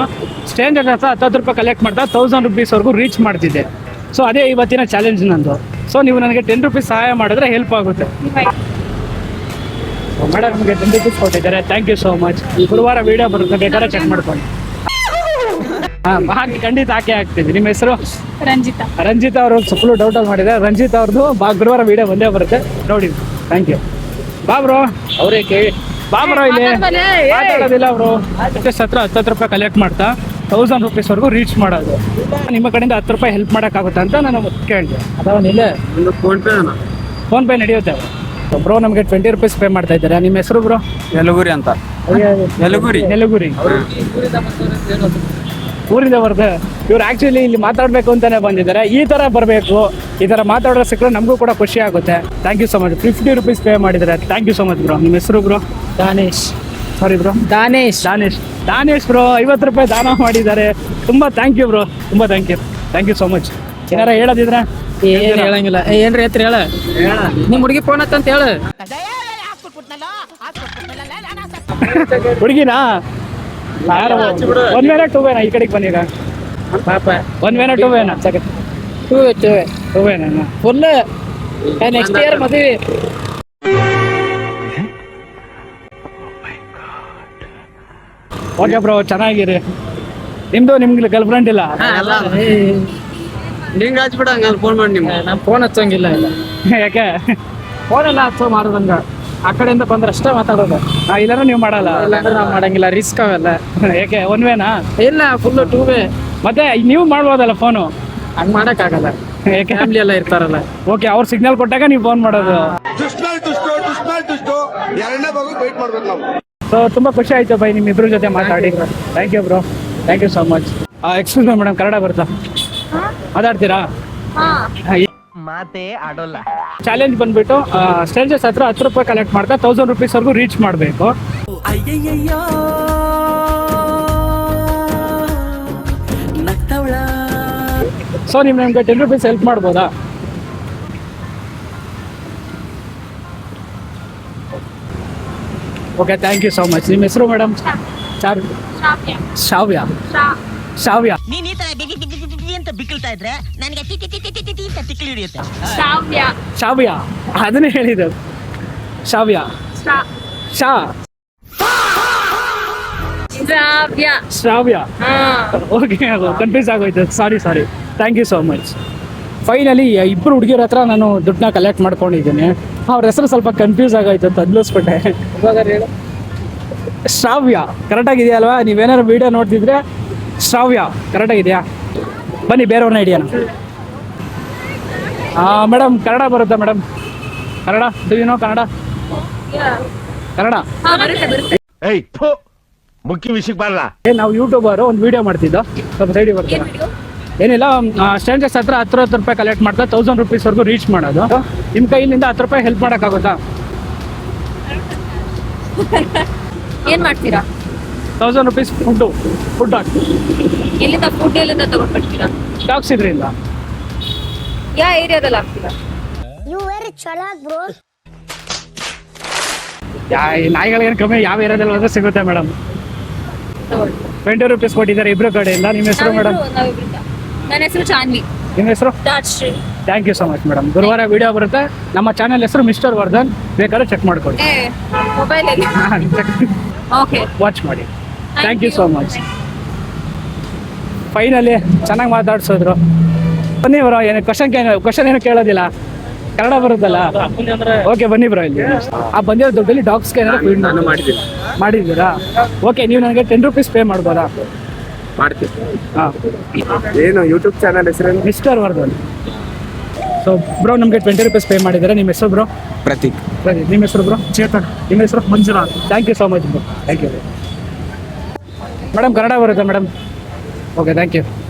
ಸ್ಟ್ರೇಂಜರ್ ಹತ್ರ 10 ರೂಪಾಯಿ ಕಲೆಕ್ಟ್ ಮಾಡ್ತಾ 1000 rupeesವರೆಗೂ ರೀಚ್ ಮಾಡ್ತಿದ್ದೆ. ಸೊ ಅದೇ ಇವತ್ತಿನ ಚಾಲೆಂಜ್ ನಂದು. ಸೊ ನೀವು ನನಗೆ 10 ರೂಪೀಸ್ ಸಹಾಯ ಮಾಡಿದ್ರೆ ಹೆಲ್ಪ್ ಆಗುತ್ತೆ. ಮೇಡಮ್ ನಿಮಗೆ 10 ರೂಪೀಸ್ ಕೊಟ್ಟಿದ್ದಾರೆ, ಥ್ಯಾಂಕ್ ಯು ಸೋ ಮಚ್. ಗುರುವಾರ ವೀಡಿಯೋ ಬರುತ್ತೆ, ಬೇಕಾದ್ರೆ ಚೆಕ್ ಮಾಡ್ಕೊಂಡು. ಹಾಂ ಹಾಕಿ, ಖಂಡಿತ ಹಾಕ್ತೀವಿ. ನಿಮ್ಮ ಹೆಸರು? ರಂಜಿತಾ ಅವರು ಫುಲ್ ಡೌಟಲ್ಲಿ ಮಾಡಿದ್ದಾರೆ. ರಂಜಿತಾ ಅವ್ರದ್ದು ಗುರುವಾರ ವೀಡಿಯೋ ಬಂದೇ ಬರುತ್ತೆ, ನೋಡಿ. Thank you. ಬಾ ಬ್ರೋ. ಅವರೇ ಕೇಳಿ ಬಾ ಬ್ರೋ. ಇಲ್ಲಿ ಮಾತಾಡೋದಿಲ್ಲ ಅವರು. ಹತ್ರ 10 ರೂಪಾಯಿ ಕಲೆಕ್ಟ್ ಮಾಡ್ತಾ 1000 rupeesವರೆಗೂ ರೀಚ್ ಮಾಡೋದು. ನಿಮ್ಮ ಕಡೆಯಿಂದ 10 ರೂಪಾಯಿ ಹೆಲ್ಪ್ ಮಾಡೋಕ್ಕಾಗುತ್ತಾ ಅಂತ ನಾನು ಕೇಳಿದೆ. ಅದವನಿಲ್ಲ, ಫೋನ್ಪೇ ನಡೆಯುತ್ತೆ ಬ್ರೋ. ನಮಗೆ 20 ರೂಪೀಸ್ ಪೇ ಮಾಡ್ತಾ ಇದ್ದಾರೆ. ನಿಮ್ಮ ಹೆಸರು ಬ್ರೋ? ಯಲಗುರಿ ಅಂತ. ಯಲಗುರಿ ಊರಿಂದ ಬರುತ್ತೆ. ಇವ್ರು ಆ್ಯಕ್ಚುಲಿ ಇಲ್ಲಿ ಮಾತಾಡಬೇಕು ಅಂತಲೇ ಬಂದಿದ್ದಾರೆ. ಈ ಥರ ಬರಬೇಕು, ಈ ಥರ ಮಾತಾಡೋ ಸಿಕ್ಕರೆ ನಮಗೂ ಕೂಡ ಖುಷಿ ಆಗುತ್ತೆ. Thank you so much. 50 rupees pay ಮಾಡಿದ್ದಾರೆ, thank you so much bro. ನಿಮ್ಮ ಹೆಸರು bro? Sorry bro, Danesh bro 50 ರೂಪಾಯಿ ದಾನ ಮಾಡಿದ್ದಾರೆ. ತುಂಬ ಥ್ಯಾಂಕ್ ಯು ಬ್ರೋ, ತುಂಬ ಥ್ಯಾಂಕ್ ಯು ಸೊ ಮಚ್. ಏನಾರ ಹೇಳೋದಿದ್ರೆ? ಏನು ಹೇಳಂಗಿಲ್ಲ. ಏನ್ರಿ ಐತ್ರಿ ಹೇಳ, ನಿಮ್ಮ ಹುಡುಗಿ ಫೋನ್ ಹತ್ತಂತ ಹೇಳು. ಹುಡುಗಿನಾ? ಯಾರು? 1 ವೇನ 2 ವೇನ? ಈ ಕಡೆಗೆ ಬನ್ನೀಗ ಪಾಪ. 1 ವೇನ 2 ವೇನ? 2 ವೇನ ಫುಲ್. ನೆಕ್ಸ್ಟ್ ಇಯರ್ ಮದುವೆ. ಓಕೆ ಬ್ರೋ, ಚೆನ್ನಾಗಿರಿ. ನಿಮ್ಗೆ ಗರ್ಲ್ ಫ್ರೆಂಡ್ ಇಲ್ಲ? ನಿಂಗೆ ಹಚ್ಬಿಡ, ಹಂಗಲ್ಲಿ ಫೋನ್ ಮಾಡಿ. ನಾನು ಫೋನ್ ಹಚ್ಚಂಗಿಲ್ಲ. ಯಾಕೆ? ಫೋನೆಲ್ಲ ಹಚ್ಚೋ ಮಾಡೋದಂಗ ಆ ಕಡೆಯಿಂದ ಬಂದ್ರೆ ಅಷ್ಟೇ ಮಾತಾಡೋದು. ಇಲ್ಲಾರ ನೀವು ಮಾಡಲ್ಲ? ಇಲ್ಲಾಂದ್ರೆ ನಾವು ಮಾಡಂಗಿಲ್ಲ, ರಿಸ್ಕ್ ಅವೆಲ್ಲ. ಯಾಕೆ? 1 ವೇನಾ? ಇಲ್ಲ, ಫುಲ್ 2 ವೇ. ಮತ್ತೆ ನೀವು ಮಾಡ್ಬೋದಲ್ಲ ಫೋನು? ಹಂಗೆ ಮಾಡೋಕ್ಕಾಗಲ್ಲ, ಯಾಕೆ? ಫ್ಯಾಮಿಲಿ ಎಲ್ಲ ಇರ್ತಾರಲ್ಲ. ಓಕೆ, ಅವ್ರು ಸಿಗ್ನಲ್ ಕೊಟ್ಟಾಗ ನೀವು ಫೋನ್ ಮಾಡೋದು. ಸೊ ತುಂಬ ಖುಷಿ ಆಯ್ತು ಬೈ ನಿಮ್ಮಿಬ್ರ ಜೊತೆ ಮಾತಾಡಿ. Thank you bro, thank you so much. Excuse me madam, Kannada ಬರುತ್ತಾ? ಮಾತಾಡ್ತೀರಾ? ಮಾತೇ ಆಡೋಲ್ಲ. ಚಾಲೆಂಜ್ ಬಂದ್ಬಿಟ್ಟು ಸ್ಟ್ರೇಂಜರ್ಸ್ ಹತ್ರ 10 ರೂಪಾಯಿ ಕಲೆಕ್ಟ್ ಮಾಡ್ತಾ 1000 ರೂಪೀಸ್ವರೆಗೂ ರೀಚ್ ಮಾಡಬೇಕು. ಸೊ ನೀವು ನಮ್ಗೆ 10 ರೂಪೀಸ್ ಹೆಲ್ಪ್ ಮಾಡ್ಬೋದಾ? Okay, thank you so much. ನಿಮ್ಮ ಹೆಸರು ಮೇಡಮ್? ಶಾವ್ಯ. ನೀನ್ ಈ ತರ ಅಂತ ಬಿಕ್ಕಳ್ತಾ ಇದ್ರೆ ನನಗೆ ತಿಕ್ಕಿ ಹಿಡಿಯುತ್ತೆ. ಶಾವ್ಯ, ಅದನ್ನೇ ಹೇಳಿದ್ದು. ಶಾವ್ಯ. ಓಕೆ, ಕನ್ಫ್ಯೂಸ್ ಆಗೋಯ್ತು. Sorry. Thank you so much. Finally ಇಬ್ಬರು ಹುಡುಗಿಯರ ಹತ್ರ ನಾನು ದುಡ್ಡನ್ನ ಕಲೆಕ್ಟ್ ಮಾಡ್ಕೊಂಡಿದ್ದೀನಿ. ಅವ್ರ ಹೆಸರು ಸ್ವಲ್ಪ ಕನ್ಫ್ಯೂಸ್ ಆಗೋಯ್ತು, ತದ್ಲಿಸ್ಬಿಟ್ಟೆ. ಶ್ರಾವ್ಯ ಕರೆಕ್ಟಾಗಿದೆಯಲ್ವಾ? ನೀವೇನಾದ್ರು ವೀಡಿಯೋ ನೋಡ್ತಿದ್ರೆ ಶ್ರಾವ್ಯ ಕರೆಕ್ಟಾಗಿದೆಯಾ? ಬನ್ನಿ ಬೇರೆಯವ್ರನ್ನ ಹಿಡಿಯೋಣ. ಮೇಡಮ್ ಕನ್ನಡ ಬರುತ್ತಾ madam? Kannada do you know Kannada? ಮುಖ್ಯ ವಿಷಯಕ್ಕೆ ಬರಲ್ಲ. ನಾವು ಯೂಟ್ಯೂಬರ್, ಒಂದು ವಿಡಿಯೋ ಮಾಡ್ತಿದ್ದೋ, ಸ್ವಲ್ಪ ಸೈಡಿ ಬರ್ತೀರಾ? ಏನಿಲ್ಲ, ಸ್ಟ್ರೇಂಜರ್ಸ್ ಹತ್ರ 10 ರೂಪಾಯಿ ಕಲೆಕ್ಟ್ ಮಾಡ್ತಾ 1000 ರೂಪೀಸ್ವರೆಗೂ ರೀಚ್ ಮಾಡೋದು. ನಿಮ್ಮ ಕೈಲಿಂದ 10 ರೂಪಾಯಿ ಹೆಲ್ಪ್ ಮಾಡೋಕ್ಕಾಗುತ್ತಾ? ಏನ್ ಮಾಡ್ತೀರಾ? 1000 ರೂಪೀಸ್ ಫುಡ್ ಎಲ್ಲಿಂದ ತಗೊಂಡ್ಬರ್ತೀರಾ? ಸ್ಟಾಕ್ಸ್ ಇದರಿಂದ. ಯಾವ ಏರಿಯಾದಲ್ಲಿ ಆಗ್ತೀರಾ? ನಾಯಿಗಳಿಗೇನು ಕಮ್ಮಿ ಯಾವ ಏರಿಯಾದಲ್ಲಿ ಹೋದ್ರೆ ಸಿಗುತ್ತೆ ಮೇಡಮ್. 20 ರೂಪೀಸ್ ಕೊಟ್ಟಿದ್ದಾರೆ ಇಬ್ರು ಕಡೆಯಿಂದ. ನಿಮ್ಮ ಹೆಸರು ಮೇಡಮ್? ನನ್ನ ಹೆಸರು ಚಾನ್ವಿ. ನಿಮ್ಮ ಹೆಸರು? Rajshree. Thank you so much madam. ಗುರುವಾರ ವಿಡಿಯೋ ಬರುತ್ತೆ. ನಮ್ಮ ಚಾನೆಲ್ ಹೆಸರು ಮಿಸ್ಟರ್ ವರ್ಧನ್, ಬೇಕಾದ್ರೆ ಚೆಕ್ ಮಾಡ್ಕೊಳ್ಳಿ. ಮೊಬೈಲಲ್ಲಿ ಓಕೆ ವಾಚ್ ಮಾಡಿ. Thank you so much. Finally ಚೆನ್ನಾಗಿ ಮಾತಾಡ್ಸಿದ್ರು. ಬನ್ನಿ ಬ್ರೋ, ಏನು ಕ್ವಶನ್ ಏನು ಕೇಳೋದಿಲ್ಲ, ಕನ್ನಡ ಬರುತ್ತಲ್ಲ. ಓಕೆ ಬನ್ನಿ ಬ್ರೋ. ಇಲ್ಲಿ ಬಂದಿರೋ ದುಡ್ಡಲ್ಲಿ ಡಾಗ್ಸ್ಗೆ ಏನಾದ್ರು ಫೀಡ್ ಮಾಡಿದ್ದೀರಾ? ಓಕೆ, ನೀವು ನನಗೆ 10 ರೂಪೀಸ್ ಪೇ ಮಾಡ್ಬೋದಾ? ಮಾಡ್ತೀನಿ. ಹಾಂ, ಏನು ಯೂಟ್ಯೂಬ್ ಚಾನಲ್ ಹೆಸರು? ಮಿಸ್ಟರ್ ವರ್ಧನ್. ಸೊ ಬ್ರೋ ನಮಗೆ 20 ರೂಪೀಸ್ ಪೇ ಮಾಡಿದ್ದಾರೆ. ನಿಮ್ಮ ಹೆಸರು ಬ್ರೋ? ಪ್ರತೀಕ್. ನಿಮ್ಮ ಹೆಸರು ಬ್ರೋ? ಚೇತನ್. ನಿಮ್ಮ ಹೆಸರು? Manjunath. Thank you so much bro. Thank you madam. Kannada ಬರುತ್ತಾ madam? Okay, thank you.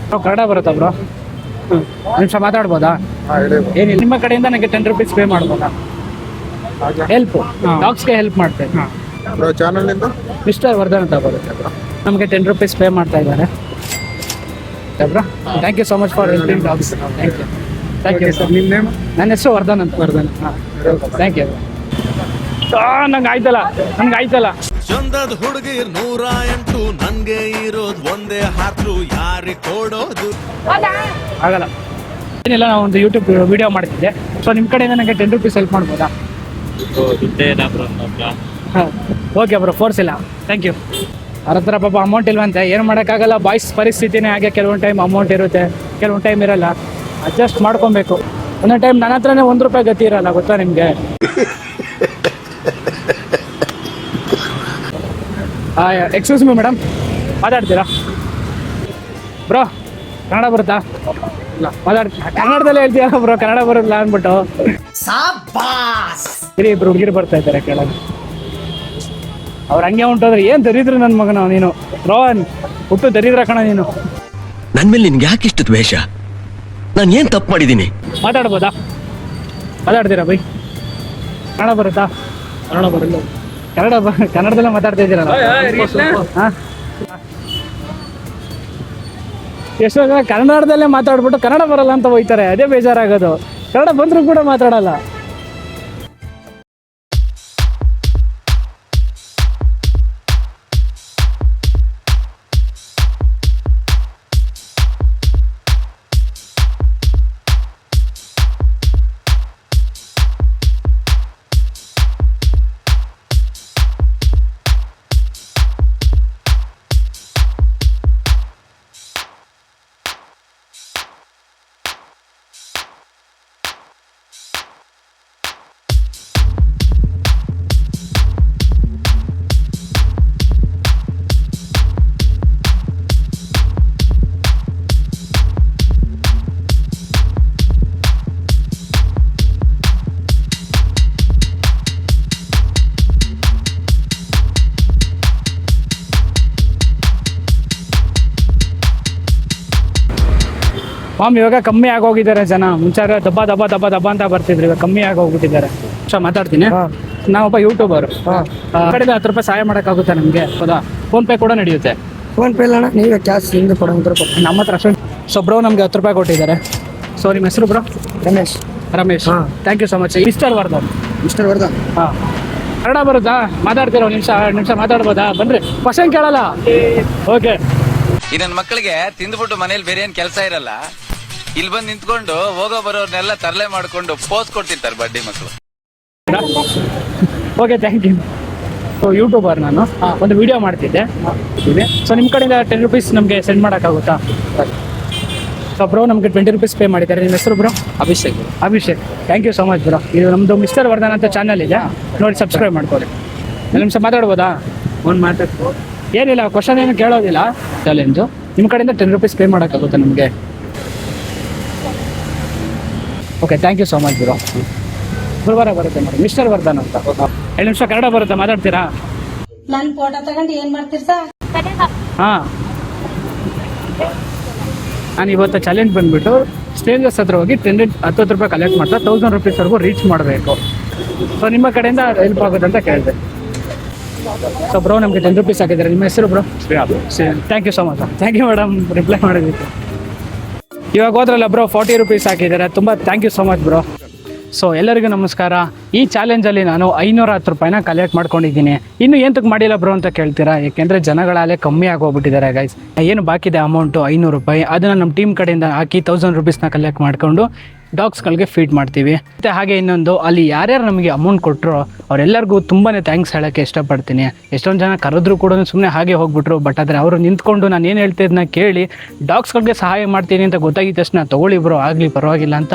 Kannada ಬರುತ್ತಾ ಬ್ರೋ? ನಿಮಿಷ ಮಾತಾಡ್ಬೋದಾ? ಏನಿಲ್ಲ, ನಿಮ್ಮ ಕಡೆಯಿಂದ ನನಗೆ 10 ರೂಪೀಸ್ ಪೇ ಮಾಡ್ಬೋದಾ? ಹೆಲ್ಪ್, ಡಾಗ್ಸ್ಗೆ ಹೆಲ್ಪ್ ಮಾಡ್ತೇನೆ. ಚಾನಲ್ ನಿಂದ ಮಿಸ್ಟರ್ ವರ್ಧನ್ ಅಂತ ಬರುತ್ತೆ ಬ್ರೋ. ನಮಗೆ 10 ರೂಪೀಸ್ ಪೇ ಮಾಡ್ತಾ ಇದ್ದಾರೆ bro. Thank you so much for helping dogs. Thank you. Thank you sir. ನಿಮ್ಮ ನೇಮ್? ನನ್ನ ಹೆಸರು ವರ್ಧನ್ ಅಂತ. ವರ್ಧನ್. ಹಾಂ, ಥ್ಯಾಂಕ್ ಯು. ನಂಗೆ ಆಯ್ತಲ್ಲ. ಚಂದದ ಹುಡುಗಿರ್ 108, ನನ್ಗೆ ಇರೋದ್ ಒಂದೇ ಹಾಕ್ರು, ಯಾರಿಗೆ ಕೊಡೋದು? ಆಗಲ್ಲ, ಏನಿಲ್ಲ. ನಾವು ಒಂದು ಯೂಟ್ಯೂಬ್ ವಿಡಿಯೋ ಮಾಡ್ತಿದ್ದೆ. ಸೊ ನಿಮ್ಮ ಕಡೆಯಿಂದ ನನಗೆ 10 ರೂಪೀಸ್ ಹೆಲ್ಪ್ ಮಾಡ್ಬೋದಾ? ಹಾಂ, ಓಕೆ ಬ್ರೋ, ಫೋರ್ಸ್ ಇಲ್ಲ. Thank you. ಅವ್ರ ಹತ್ರ ಪಾಪ ಅಮೌಂಟ್ ಇಲ್ವಂತೆ, ಏನು ಮಾಡೋಕ್ಕಾಗಲ್ಲ. ಬಾಯ್ಸ್ ಪರಿಸ್ಥಿತಿನೇ ಹಾಗೆ. ಕೆಲವೊಂದು ಟೈಮ್ ಅಮೌಂಟ್ ಇರುತ್ತೆ, ಕೆಲವೊಂದು ಟೈಮ್ ಇರಲ್ಲ. ಅಡ್ಜಸ್ಟ್ ಮಾಡ್ಕೊಬೇಕು. ಒಂದೊಂದು ಟೈಮ್ ನನ್ನ ಹತ್ರನೇ 1 ರೂಪಾಯಿ ಗತಿ ಇರಲ್ಲ, ಗೊತ್ತಾ ನಿಮಗೆ? ಎಕ್ಸ್ಕ್ಯೂಸ್ ಮಿ ಮೇಡಮ್, ಮಾತಾಡ್ತೀರಾ ಬ್ರೋ? ಕನ್ನಡ ಬರುತ್ತಾ? ಇಲ್ಲ, ಕನ್ನಡದಲ್ಲೇ ಹೇಳ್ತೀಯಲ್ಲ ಬ್ರೋ, ಕನ್ನಡ ಬರೋಲ್ಲ ಅಂದ್ಬಿಟ್ಟು. ಸರಿ, ಇಬ್ರು ಹುಡುಗಿರು ಬರ್ತಾ ಇದ್ದಾರೆ ಕೆಳಗೆ. ಅವ್ರು ಹಂಗೆ ಹೊಂಟೋದ್ರೆ ಏನು ದರಿದ್ರು ನನ್ನ ಮಗನ ನೀನು. ರೋಹನ್, ಹುಟ್ಟು ದರಿದ್ರ ಕಣ ನೀನು. ನನ್ ಮೇಲೆ ನಿನ್ಗೆ ಯಾಕೆ ಇಷ್ಟು ದ್ವೇಷ? ನಾನು ಏನ್ ತಪ್ಪು ಮಾಡಿದ್ದೀನಿ? ಮಾತಾಡ್ಬೋದಾ? ಮಾತಾಡ್ತೀರಾ ಬೈ? ಕನ್ನಡ ಬರುತ್ತಾ? ಕನ್ನಡ ಬರಲ್ಲ. ಕನ್ನಡದಲ್ಲೇ ಮಾತಾಡ್ತಾ ಇದ್ದೀರಲ್ಲ. ಹಾಂ, ಎಷ್ಟೋ ಜನ ಕನ್ನಡದಲ್ಲೇ ಮಾತಾಡ್ಬಿಟ್ಟು ಕನ್ನಡ ಬರಲ್ಲ ಅಂತ ಹೋಯ್ತಾರೆ. ಅದೇ ಬೇಜಾರಾಗೋದು. ಕನ್ನಡ ಬಂದರೂ ಕೂಡ ಮಾತಾಡಲ್ಲ. ಮಾಮ್, ಇವಾಗ ಕಮ್ಮಿ ಆಗೋಗಿದ್ದಾರೆ ಜನ. ಮುಂಚೆ ದಬ್ಬ ದಬ್ಬ ದಬ್ಬ ದಬ್ಬ ಅಂತ ಬರ್ತಿದ್ರು, ಇವಾಗ ಕಮ್ಮಿ ಆಗೋಗ್ಬಿಟ್ಟಿದ್ದಾರೆ. ಮಾತಾಡ್ತೀನಿ. ನಾವೊಬ್ಬ ಯೂಟ್ಯೂಬರ್. ಕಡೆಯಿಂದ 10 ರೂಪಾಯಿ ಸಹಾಯ ಮಾಡೋಕ್ಕಾಗುತ್ತೆ ನಮಗೆ? ಹೌದಾ? ಫೋನ್ಪೇ ಕೂಡ ನಡೆಯುತ್ತೆ. ಫೋನ್ಪೇ ಇಲ್ಲ, ನೀವೇ ಕ್ಯಾಶ್ ಹಿಂದೆ ಕೊಡೋಂಥ ನಮ್ಮ ಹತ್ರ ಅಷ್ಟು. ಸೊ ಬ್ರೋ ನಮಗೆ 10 ರೂಪಾಯಿ ಕೊಟ್ಟಿದ್ದಾರೆ. ಸೊ ನಿಮ್ಮ ಹೆಸರು bro? Ramesh. Thank you so much. Mister Vardhan. ಹಾಂ, ಕನ್ನಡ ಬರುತ್ತಾ? ಮಾತಾಡ್ತೀರಾ? ನಿಮಿಷ ಮಾತಾಡ್ಬೋದಾ? ಬನ್ರಿ, ಕ್ವಶನ್ ಕೇಳಲ್ಲ. ಓಕೆ. ಈ ನನ್ನ ಮಕ್ಕಳಿಗೆ ತಿಂದ್ಬಿಟ್ಟು ಮನೇಲಿ ಬೇರೆ ಏನ್ ಕೆಲಸ ಇರಲ್ಲ, ಇಲ್ಲಿ ಬಂದು ನಿಂತ್ಕೊಂಡು ಹೋಗೋ ಬರೋರ್ನೆಲ್ಲ ತರಲೆ ಮಾಡ್ಕೊಂಡು ಪೋಸ್ ಕೊಡ್ತಿರ್ತಾರೆ ಬಡ್ಡಿ ಮಕ್ಕಳು. Okay, thank you. So YouTuber ನಾನು, ಒಂದು ವಿಡಿಯೋ ಮಾಡ್ತಿದ್ದೆ. ಸೊ ನಿಮ್ಮ ಕಡೆಯಿಂದ 10 ರೂಪೀಸ್ ನಮಗೆ ಸೆಂಡ್ ಮಾಡೋಕ್ಕಾಗುತ್ತಾ? ಸೊ ಬ್ರೋ ನಮಗೆ 20 ರೂಪೀಸ್ ಪೇ ಮಾಡಿದ್ದಾರೆ. ನಿಮ್ಮ ಹೆಸರು bro? Abhishek. Thank you so much bro. ಇದು ನಮ್ಮದು ಮಿಸ್ಟರ್ ವರ್ಧನ್ ಅಂತ ಚಾನಲ್ ಇದೆ, ನೋಡಿ ಸಬ್ಸ್ಕ್ರೈಬ್ ಮಾಡ್ಕೊಳ್ಳಿ. ನಿಮಿಷ ಮಾತಾಡ್ಬೋದಾ? ಮಾತಾಡ್ಬೋದು. ಏನಿಲ್ಲ, ಕ್ವಶನ್ ಏನು ಕೇಳೋದಿಲ್ಲ, ಚಾಲೆಂಜು. ನಿಮ್ಮ ಕಡೆಯಿಂದ 10 ರೂಪೀಸ್ ಪೇ ಮಾಡೋಕ್ಕಾಗುತ್ತೆ ನಮಗೆ? Okay, thank you so much bro. ಗುರುವಾರ ಬರುತ್ತೆ ನೋಡಿ, ಮಿಸ್ಟರ್ ವರ್ಧನ್ ಅಂತ. 2 ನಿಮಿಷ ಕನ್ನಡ ಬರುತ್ತೆ, ಮಾತಾಡ್ತೀರಾ? ನನ್ ಫೋಟೋ ತಗೊಂಡು ಏನ್ ಮಾಡ್ತೀರ ಸರ್? ಹಾಂ, ನಾನು ಇವತ್ತು ಚಾಲೆಂಜ್ ಬಂದುಬಿಟ್ಟು ಸ್ಟ್ರೇಂಜರ್ಸ್ ಹತ್ರ ಹೋಗಿ 10 ರೂಪಾಯಿ ಕಲೆಕ್ಟ್ ಮಾಡ್ತಾ 1000 ರೂಪೀಸ್ವರೆಗೂ ರೀಚ್ ಮಾಡಬೇಕು. ಸೊ ನಿಮ್ಮ ಕಡೆಯಿಂದ ಹೆಲ್ಪ್ ಆಗುತ್ತೆ ಅಂತ ಕೇಳಿದೆ. ಸೊ ಬ್ರೋ ನಮಗೆ 10 ರೂಪೀಸ್ ಹಾಕಿದ್ದಾರೆ. ನಿಮ್ಮ ಹೆಸರು bro? Thank you so much. Thank you madam, reply ಮಾಡೋದಕ್ಕೆ. ಇವಾಗ ಹೋದ್ರಲ್ಲ ಬ್ರೋ, 40 ರೂಪೀಸ್ ಹಾಕಿದ್ದಾರೆ. ತುಂಬ thank you so much bro. So ಎಲ್ಲರಿಗೂ ನಮಸ್ಕಾರ. ಈ ಚಾಲೆಂಜಲ್ಲಿ ನಾನು 510 ರೂಪಾಯಿನ ಕಲೆಕ್ಟ್ ಮಾಡ್ಕೊಂಡಿದ್ದೀನಿ. ಇನ್ನು ಎಂತಕ್ಕೆ ಮಾಡಿಲ್ಲ ಬ್ರೋ ಅಂತ ಕೇಳ್ತೀರಾ? ಏಕೆಂದರೆ ಜನಗಳಲ್ಲೇ ಕಮ್ಮಿ ಆಗೋಗ್ಬಿಟ್ಟಿದ್ದಾರೆ ಗೈಸ್. ಏನು ಬಾಕಿದೆ ಅಮೌಂಟು 500 ರೂಪಾಯಿ, ಅದನ್ನು ನಮ್ಮ ಟೀಮ್ ಕಡೆಯಿಂದ ಹಾಕಿ 1000 ರೂಪೀಸ್ನ ಕಲೆಕ್ಟ್ ಮಾಡಿಕೊಂಡು ಡಾಗ್ಸ್ಗಳಿಗೆ ಫೀಡ್ ಮಾಡ್ತೀವಿ. ಮತ್ತು ಹಾಗೆ ಇನ್ನೊಂದು ಅಲ್ಲಿ ಯಾರ್ಯಾರು ನಮಗೆ ಅಮೌಂಟ್ ಕೊಟ್ಟರು ಅವರೆಲ್ಲರಿಗೂ ತುಂಬಾ ಥ್ಯಾಂಕ್ಸ್ ಹೇಳೋಕ್ಕೆ ಇಷ್ಟಪಡ್ತೀನಿ. ಎಷ್ಟೊಂದು ಜನ ಕರೆದ್ರು ಕೂಡ ಸುಮ್ಮನೆ ಹಾಗೆ ಹೋಗ್ಬಿಟ್ರು, ಬಟ್ ಆದರೆ ಅವರು ನಿಂತ್ಕೊಂಡು ನಾನು ಏನು ಹೇಳ್ತಿದ್ದನ್ನ ಕೇಳಿ ಡಾಗ್ಸ್ಗಳಿಗೆ ಸಹಾಯ ಮಾಡ್ತೀನಿ ಅಂತ ಗೊತ್ತಾಗಿದ್ದ ತಕ್ಷಣ ತೊಗೊಳ್ಳಿ ಬ್ರೋ ಆಗಲಿ ಪರವಾಗಿಲ್ಲ ಅಂತ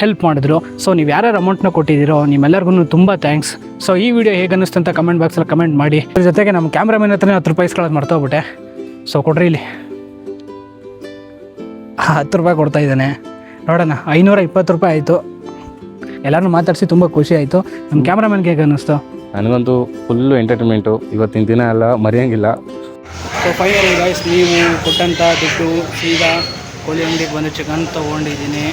ಹೆಲ್ಪ್ ಮಾಡಿದ್ರು. ಸೊ ನೀವು ಯಾರ್ಯಾರು ಅಮೌಂಟ್ನ ಕೊಟ್ಟಿದ್ದೀರೋ ನಿಮ್ಮೆಲ್ಲರಿಗೂ ತುಂಬ ಥ್ಯಾಂಕ್ಸ್. ಸೊ ಈ ವಿಡಿಯೋ ಹೇಗೆ ಅನ್ನಿಸ್ತು ಅಂತ ಕಮೆಂಟ್ ಬಾಕ್ಸಲ್ಲಿ ಕಮೆಂಟ್ ಮಾಡಿ. ಅದ್ರ ಜೊತೆಗೆ ನಮ್ಮ ಕ್ಯಾಮ್ರಾಮನ್ ಹತ್ರನೇ 10 ರೂಪಾಯಿ ಇಸ್ಕೊಳ್ಳೋದು ಮರ್ತೋಗ್ಬಿಟ್ಟೆ. ಸೊ ಕೊಡ್ರಿ ಇಲ್ಲಿ 10 ರೂಪಾಯಿ ಕೊಡ್ತಾ ಇದ್ದಾನೆ. ನೋಡೋಣ 520 ರೂಪಾಯಿ ಆಯಿತು. ಎಲ್ಲರೂ ಮಾತಾಡಿಸಿ ತುಂಬ ಖುಷಿ ಆಯಿತು. ನಮ್ಮ ಕ್ಯಾಮ್ರಾಮನ್ಗೆ ಹೇಗೆ ಅನ್ನಿಸ್ತು? ನನಗಂತೂ ಫುಲ್ಲು ಎಂಟರ್ಟೈನ್ಮೆಂಟು. ಇವತ್ತಿನ ದಿನ ಎಲ್ಲ ಮರೆಯೋಂಗಿಲ್ಲ. ಸೊ ಫೈನಲಿ ಗೈಸ್, ನೀವು ಕೊಟ್ಟಂಥ ದುಡ್ಡು ಸೀದಾ ಕೋಳಿ ಅಂಗಡಿಗೆ ಬಂದು ಚಿಕನ್ ತೊಗೊಂಡಿದ್ದೀನಿ.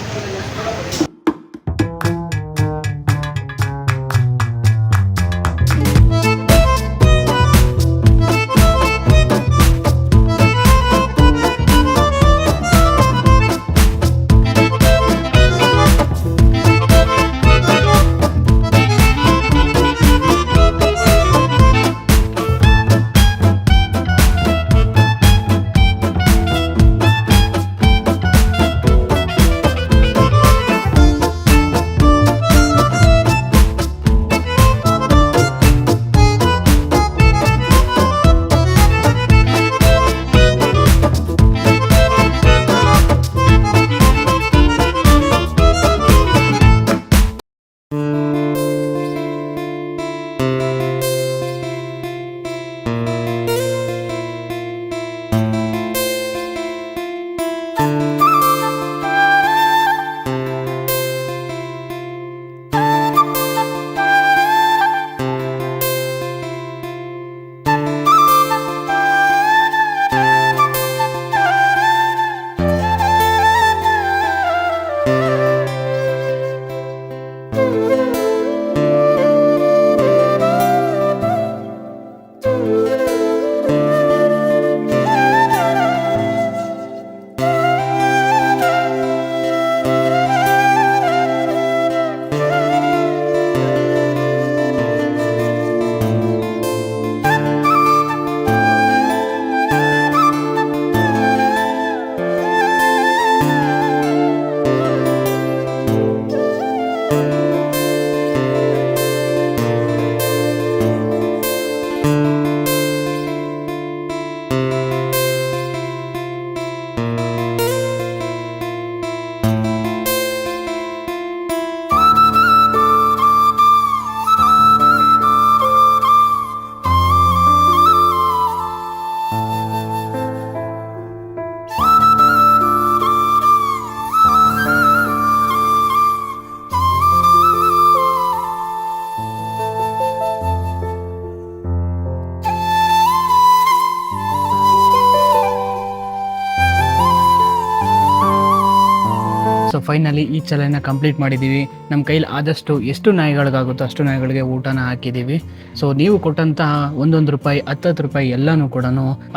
ಸೊ ಫೈನಲಿ ಈ ಚಾಲೆಂಜ್ನ ಕಂಪ್ಲೀಟ್ ಮಾಡಿದ್ದೀವಿ. ನಮ್ಮ ಕೈಲಿ ಆದಷ್ಟು ಎಷ್ಟು ನಾಯಿಗಳಿಗಾಗುತ್ತೋ ಅಷ್ಟು ನಾಯಿಗಳಿಗೆ ಊಟನ ಹಾಕಿದ್ದೀವಿ. ಸೊ ನೀವು ಕೊಟ್ಟಂತಹ 1 ರೂಪಾಯಿ 10 ರೂಪಾಯಿ ಎಲ್ಲನೂ ಕೂಡ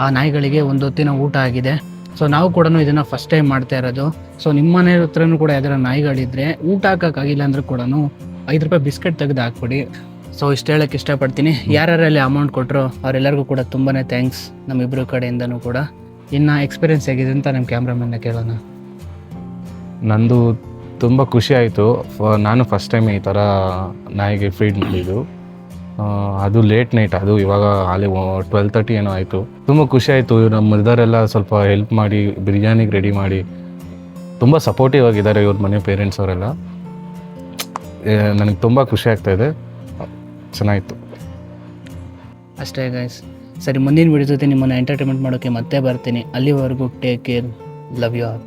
ಆ ನಾಯಿಗಳಿಗೆ ಒಂದು ಹೊತ್ತಿನ ಊಟ ಆಗಿದೆ. ಸೊ ನಾವು ಕೂಡ ಇದನ್ನು ಫಸ್ಟ್ ಟೈಮ್ ಮಾಡ್ತಾ ಇರೋದು. ಸೊ ನಿಮ್ಮ ಮನೆ ಹತ್ರನೂ ಕೂಡ ಯಾವ್ದಾರ ನಾಯಿಗಳಿದ್ರೆ ಊಟ ಹಾಕೋಕ್ಕಾಗಿಲ್ಲ ಅಂದರೂ ಕೂಡ 5 ರೂಪಾಯಿ ಬಿಸ್ಕೆಟ್ ತೆಗೆದು ಹಾಕ್ಬಿಡಿ. ಸೊ ಇಷ್ಟು ಹೇಳೋಕ್ಕೆ ಇಷ್ಟಪಡ್ತೀನಿ. ಯಾರ್ಯಾರಲ್ಲಿ ಅಮೌಂಟ್ ಕೊಟ್ಟರು ಅವರೆಲ್ಲರಿಗೂ ಕೂಡ ತುಂಬಾ ಥ್ಯಾಂಕ್ಸ್ ನಮ್ಮಿಬ್ಬರ ಕಡೆಯಿಂದನೂ ಕೂಡ. ಇನ್ನು ಎಕ್ಸ್ಪೀರಿಯೆನ್ಸ್ ಹೇಗಿದೆ ಅಂತ ನಮ್ಮ ಕ್ಯಾಮ್ರಾಮನ್ನ ಕೇಳೋಣ. ನಂದು ತುಂಬ ಖುಷಿ ಆಯಿತು. ನಾನು ಫಸ್ಟ್ ಟೈಮ್ ಈ ಥರ ನಾಯಿಗೆ ಫೀಡ್ ಮಾಡಿದ್ದು. ಅದು ಲೇಟ್ ನೈಟ್, ಅದು ಇವಾಗ ಅಲ್ಲಿ 12:30 ಏನೋ ಆಯಿತು. ತುಂಬ ಖುಷಿ ಆಯಿತು. ನಮ್ಮ ಇದರೆಲ್ಲ ಸ್ವಲ್ಪ ಹೆಲ್ಪ್ ಮಾಡಿ ಬಿರಿಯಾನಿಗೆ ರೆಡಿ ಮಾಡಿ ತುಂಬ ಸಪೋರ್ಟಿವ್ ಆಗಿದ್ದಾರೆ ಇವ್ರ ಮನೆ ಪೇರೆಂಟ್ಸ್ ಅವರೆಲ್ಲ. ನನಗೆ ತುಂಬ ಖುಷಿ ಆಗ್ತಾಯಿದೆ. ಚೆನ್ನಾಗಿತ್ತು ಅಷ್ಟೇ ಗೈಸ್. ಸರಿ, ಮುಂದಿನ ವಿಡಿಯೋ ಜೊತೆ ನಿಮ್ಮನ್ನು ಎಂಟರ್ಟೈನ್ಮೆಂಟ್ ಮಾಡೋಕ್ಕೆ ಮತ್ತೆ ಬರ್ತೀನಿ. ಅಲ್ಲಿವರೆಗೂ take care, love you all.